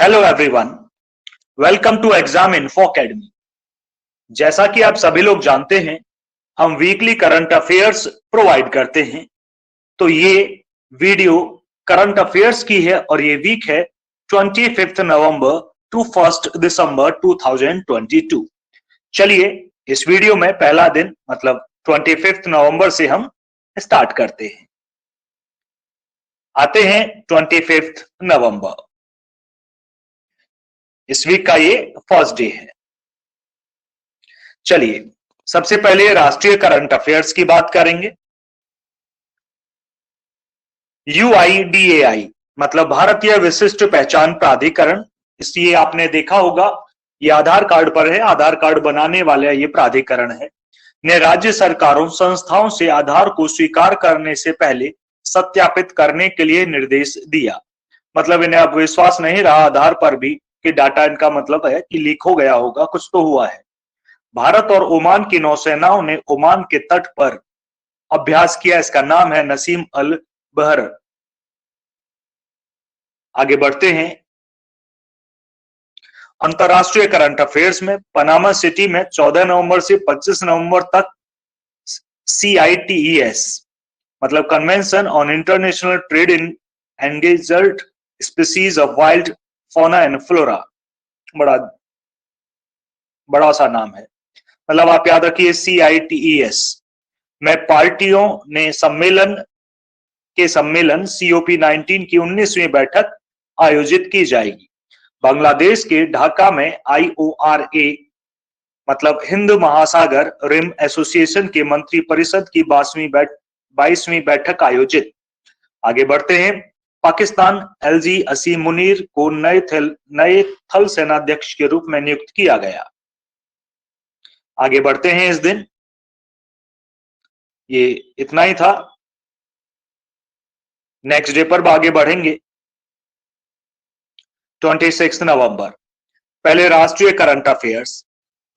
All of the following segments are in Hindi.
Hello everyone, welcome to exam info academy. जैसा कि आप सभी लोग जानते हैं, हम वीकली करंट अफेयर्स प्रोवाइड करते हैं। तो ये वीडियो करंट अफेयर्स की है और ये वीक है 25 नवंबर टू 1 दिसंबर 2022। चलिए इस वीडियो में पहला दिन मतलब 25 नवंबर से हम स्टार्ट करते हैं। आते हैं 25 नवंबर, इस वीक का ये फर्स्ट डे है। चलिए सबसे पहले राष्ट्रीय करंट अफेयर्स की बात करेंगे। UIDAI मतलब भारतीय विशिष्ट पहचान प्राधिकरण, इसलिए आपने देखा होगा ये आधार कार्ड पर है, आधार कार्ड बनाने वाला ये प्राधिकरण है, ने राज्य सरकारों संस्थाओं से आधार को स्वीकार करने से पहले सत्यापित करने के लिए निर्देश दिया। मतलब इन्हें अब विश्वास नहीं रहा आधार पर भी कि डाटा इनका मतलब है कि लीक हो गया होगा, कुछ तो हुआ है। भारत और ओमान की नौसेनाओं ने ओमान के तट पर अभ्यास किया, इसका नाम है नसीम अल बहर। आगे बढ़ते हैं अंतरराष्ट्रीय करंट अफेयर्स में। पनामा सिटी में 14 नवंबर से 25 नवंबर तक CITES मतलब convention on international trade in endangered species of wild fauna and flora, बड़ा सा नाम है, मतलब आप याद रखिए CITES में पार्टियों ने सम्मेलन COP19 की 19वीं बैठक आयोजित की जाएगी। बांग्लादेश के ढाका में IORA मतलब हिंद महासागर रिम एसोसिएशन के मंत्री परिषद की 22वीं बैठक आयोजित। आगे बढ़ते हैं, पाकिस्तान LG असीम मुनीर को नए थल सेनाध्यक्ष के रूप में नियुक्त किया गया। आगे बढ़ते हैं, इस दिन ये इतना ही था। नेक्स्ट डे पर आगे बढ़ेंगे 26 नवंबर। पहले राष्ट्रीय करंट अफेयर्स।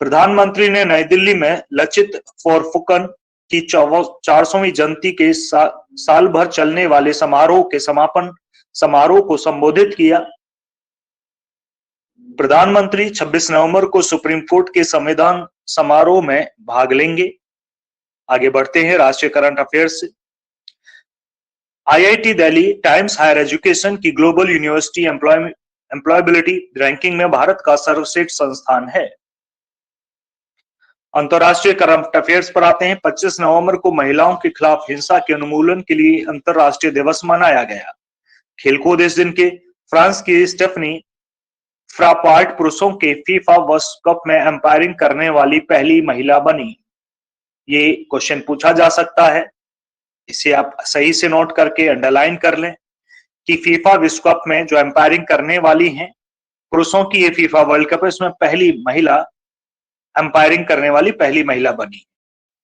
प्रधानमंत्री ने नई दिल्ली में लचित बोरफुकन की 400वीं जयंती के साल भर चलने वाले समारोह के समापन समारोह को संबोधित किया। प्रधानमंत्री 26 नवंबर को सुप्रीम कोर्ट के संविधान समारोह में भाग लेंगे। आगे बढ़ते हैं राष्ट्रीय करंट अफेयर्स से। IIT Delhi times higher education की ग्लोबल यूनिवर्सिटी एम्प्लॉयबिलिटी रैंकिंग में भारत का सर्वश्रेष्ठ संस्थान है। अंतरराष्ट्रीय करंट अफेयर्स पर आते हैं। 25 नवंबर को महिलाओं के खिलाफ हिंसा के उन्मूलन के लिए अंतरराष्ट्रीय दिवस मनाया गया। खेलकूद इस दिन के फ्रांस की स्टेफनी फ्रापार्ट पुरुषों के फीफा वर्ल्ड कप में एम्पायरिंग करने वाली पहली महिला बनी। ये क्वेश्चन पूछा जा सकता है, इसे आप सही से नोट करके अंडरलाइन कर लें कि फीफा विश्व कप में जो एम्पायरिंग करने वाली हैं पुरुषों की ये फीफा वर्ल्ड कप है, इसमें पहली महिला एम्पायरिंग करने वाली पहली महिला बनी।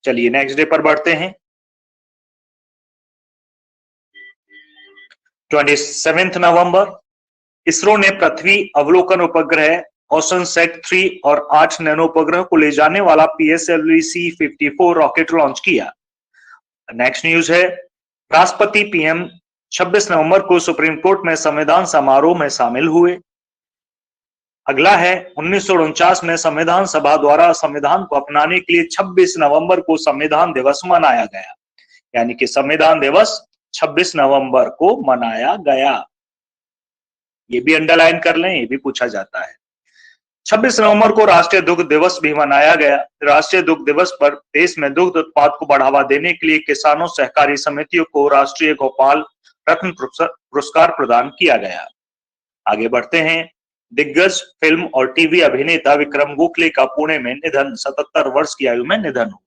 चलिए नेक्स्ट डे पर बढ़ते हैं। 27 नवंबर इसरो ने पृथ्वी अवलोकन उपग्रह ओशनसैट 3 और 8 नैनो उपग्रह को ले जाने वाला PSLV-C54 रॉकेट लॉन्च किया। नेक्स्ट न्यूज है, राष्ट्रपति PM 26 नवंबर को सुप्रीम कोर्ट में संविधान समारोह में शामिल हुए। अगला है 1949 में संविधान सभा द्वारा संविधान को अपनाने के लिए 26 नवंबर को संविधान दिवस मनाया गया, यानी कि संविधान दिवस 26 नवंबर को मनाया गया। ये भी अंडरलाइन कर लें, ये भी पूछा जाता है। 26 नवंबर को राष्ट्रीय दुग्ध दिवस भी मनाया गया। राष्ट्रीय दुग्ध दिवस पर देश में दुग्ध उत्पाद को बढ़ावा देने के लिए किसानों सहकारी समितियों को राष्ट्रीय गोपाल रत्न पुरस्कार प्रदान किया गया। आगे बढ़ते हैं, दिग्गज फिल्म और टीवी अभिनेता विक्रम गोखले का पुणे में निधन, 77 वर्ष की आयु में निधन हुआ।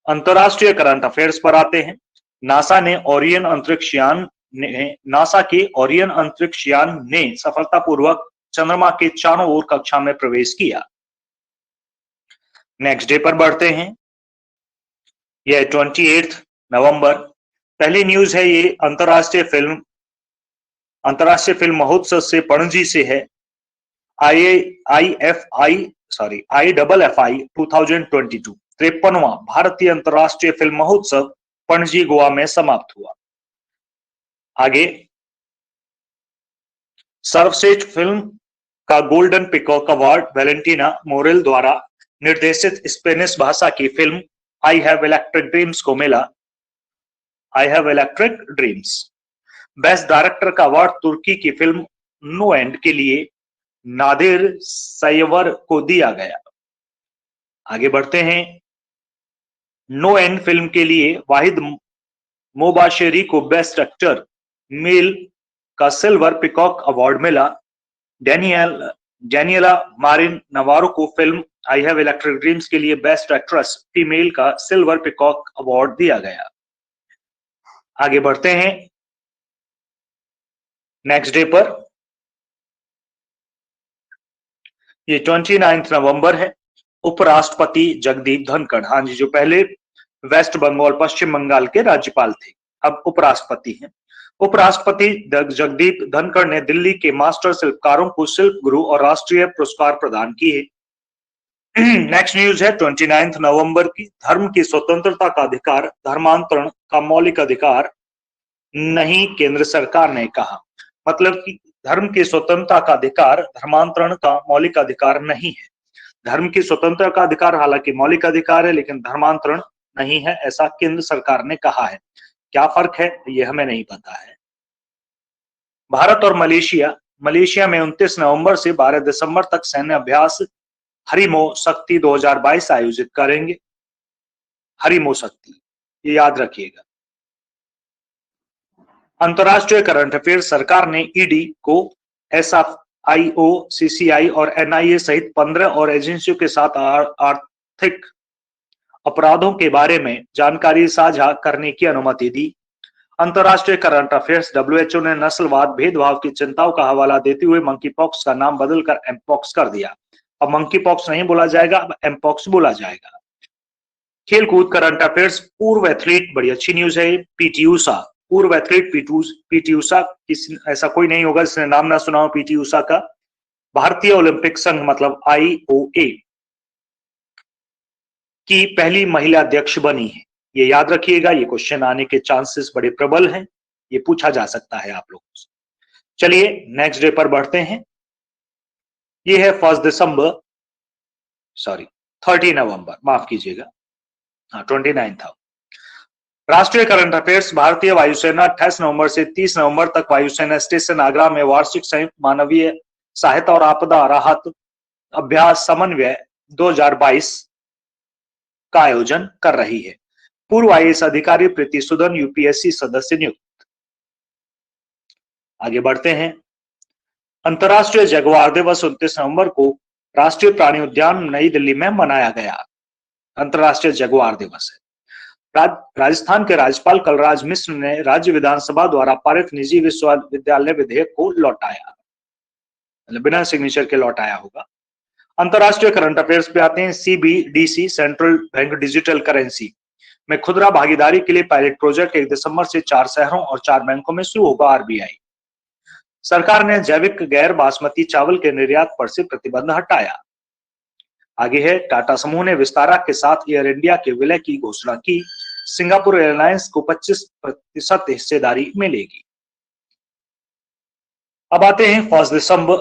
अंतरराष्ट्रीय करंट अफेयर्स पर आते हैं। नासा के ओरियन अंतरिक्ष यान ने सफलतापूर्वक चंद्रमा के चारों ओर कक्षा में प्रवेश किया। नेक्स्ट डे पर बढ़ते हैं, यह 28 नवंबर। पहली न्यूज है ये अंतरराष्ट्रीय फिल्म महोत्सव से पणजी से है। IIFI 2022 53वां भारतीय अंतरराष्ट्रीय फिल्म महोत्सव पणजी गोवा में समाप्त हुआ। आगे सर्वश्रेष्ठ फिल्म का golden peacock award Valentina Morel द्वारा निर्देशित स्पेनिश भाषा की film I have electric dreams को मिला। I have electric dreams. Best director का अवार्ड तुर्की की फिल्म नो एंड के लिए नादिर सयवर को दिया गया। आगे बढ़ते हैं। नो एंड फिल्म के लिए वाहिद मोबाशेरी को बेस्ट एक्टर मेल का सिल्वर पिकॉक अवार्ड मिला। डैनियला मारिन नवारो को film I have electric dreams के लिए बेस्ट एक्ट्रेस फीमेल का सिल्वर पिकॉक अवार्ड दिया गया। आगे बढ़ते हैं नेक्स्ट डे पर। ये 29 नवंबर है। उपराष्ट्रपति जगदीप धनखड़, हाँ जी, जो पहले वेस्ट बंगाल पश्चिम बंगाल के राज्यपाल थे, अब उपराष्ट्रपति हैं। उपराष्ट्रपति जगदीप धनखड़ ने दिल्ली के मास्टर शिल्पकारों को शिल्प गुरु और राष्ट्रीय पुरस्कार प्रदान किए। नेक्स्ट न्यूज है 29 नवंबर की। धर्म की स्वतंत्रता का अधिकार धर्मांतरण का मौलिक अधिकार नहीं, केंद्र सरकार ने कहा। मतलब कि धर्म की स्वतंत्रता का अधिकार धर्मांतरण का मौलिक अधिकार नहीं है। धर्म की स्वतंत्रता का अधिकार हालांकि मौलिक अधिकार है, लेकिन धर्मांतरण नहीं है, ऐसा केंद्र सरकार ने कहा है। क्या फर्क है ये हमें नहीं पता है। भारत और मलेशिया में 29 नवंबर से 12 दिसंबर तक सैन्य अभ्यास हरिमो शक्ति 2022 आयोजित करेंगे। हरिमो शक्ति, ये याद रखिएगा। अंतरराष्ट्रीय करंट अफेयर। सरकार ने ईडी को एसएफआईओ, सीसीआई और एनआईए सहित 15 और एजेंसियों के साथ आर्थिक अपराधों के बारे में जानकारी साझा करने की अनुमति दी। अंतरराष्ट्रीय करंट अफेयर्स। डब्ल्यूएचओ ने नस्लवाद भेदभाव की चिंताओं का हवाला देते हुए मंकी पॉक्स का नाम बदलकर एमपॉक्स कर दिया। अब मंकी पॉक्स नहीं बोला जाएगा, अब एमपॉक्स बोला जाएगा। खेलकूद करंट अफेयर्स। पूर्व एथलीट, बड़ी अच्छी न्यूज है, पीटी ऊषा, पूर्व एथलीट पीटी ऊषा, ऐसा कोई नहीं होगा जिसने नाम ना सुना हो पीटी ऊषा का। भारतीय ओलंपिक संघ मतलब आईओए की पहली महिला अध्यक्ष बनी है। ये याद रखिएगा, ये क्वेश्चन आने के चांसेस बड़े प्रबल हैं, ये पूछा जा सकता है आप लोगों से। चलिए नेक्स्ट डे पर बढ़ते हैं। ये है 30 नवंबर, माफ कीजिएगा, हाँ 29 था। राष्ट्रीय करंट अफेयर्स। भारतीय वायुसेना 28 नवंबर से 30 नवंबर तक वायुसेना स्टेशन आगरा में वार्षिक संयुक्त मानवीय सहायता और आपदा राहत अभ्यास समन्वय 2022 का आयोजन कर रही है। पूर्व आईएएस अधिकारी प्रीति सुदन यूपीएससी सदस्य नियुक्त। आगे बढ़ते हैं। अंतरराष्ट्रीय जगुआर दिवस 29 नवंबर को राष्ट्रीय प्राणी उद्यान नई दिल्ली में मनाया गया। अंतरराष्ट्रीय जगुआर दिवस है। राजस्थान के राज्यपाल कलराज मिश्र ने राज्य विधानसभा द्वारा पारित निजी विश्वविद्यालय विधेयक को लौटाया, मतलब बिना सिग्नेचर के लौटाया होगा। अंतरराष्ट्रीय करंट अफेयर्स पे आते हैं। CBDC central bank digital currency में खुदरा भागीदारी के लिए पायलट प्रोजेक्ट 1 दिसंबर से 4 शहरों और 4 बैंकों में शुरू होगा। आरबीआई। सरकार ने जैविक गैर बासमती चावल के निर्यात पर से प्रतिबंध हटाया। आगे है। टाटा समूह ने विस्तारा के साथ एयर इंडिया के विलय की घोषणा की। सिंगापुर एयरलाइंस को 25% हिस्सेदारी मिलेगी। अब आते हैं 1 दिसंबर,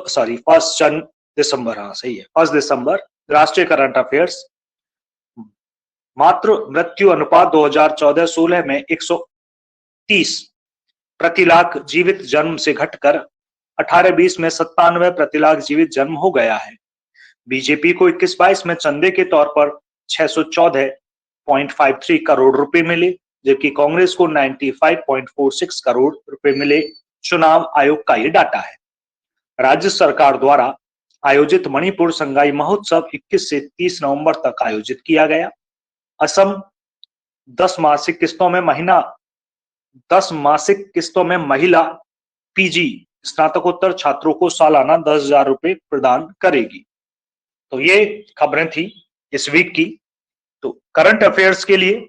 हाँ सही है, 1 दिसंबर। राष्ट्रीय करंट अफेयर्स। मातृ मृत्यु अनुपात 2014-16 में 130 प्रति लाख जीवित जन्म से घटकर 18-20 में 97 प्रति लाख जीवित जन्म हो गया है। बीजेपी को 21-22 में चंदे के तौर पर 614.53 करोड़ रुपए मिले, जबकि कांग्रेस को 95.46 करोड़ रुपए मिले। चुनाव आयोग का ये डाटा है। राज्य सरकार द्वारा आयोजित मणिपुर संगाई महोत्सव 21 से 30 नवंबर तक आयोजित किया गया। असम 10 मासिक किस्तों में महिला पीजी स्नातकोत्तर छात्रों को सालाना 10,000 रुपए प्रदान करेगी। तो ये खबरें थी इस वीक की। तो करंट अफेयर्स के लिए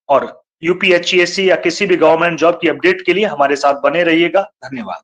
और यूपीएससी या किसी भी गवर्नमेंट जॉब की अपडेट के लिए हमारे साथ बने रहिएगा। धन्यवाद।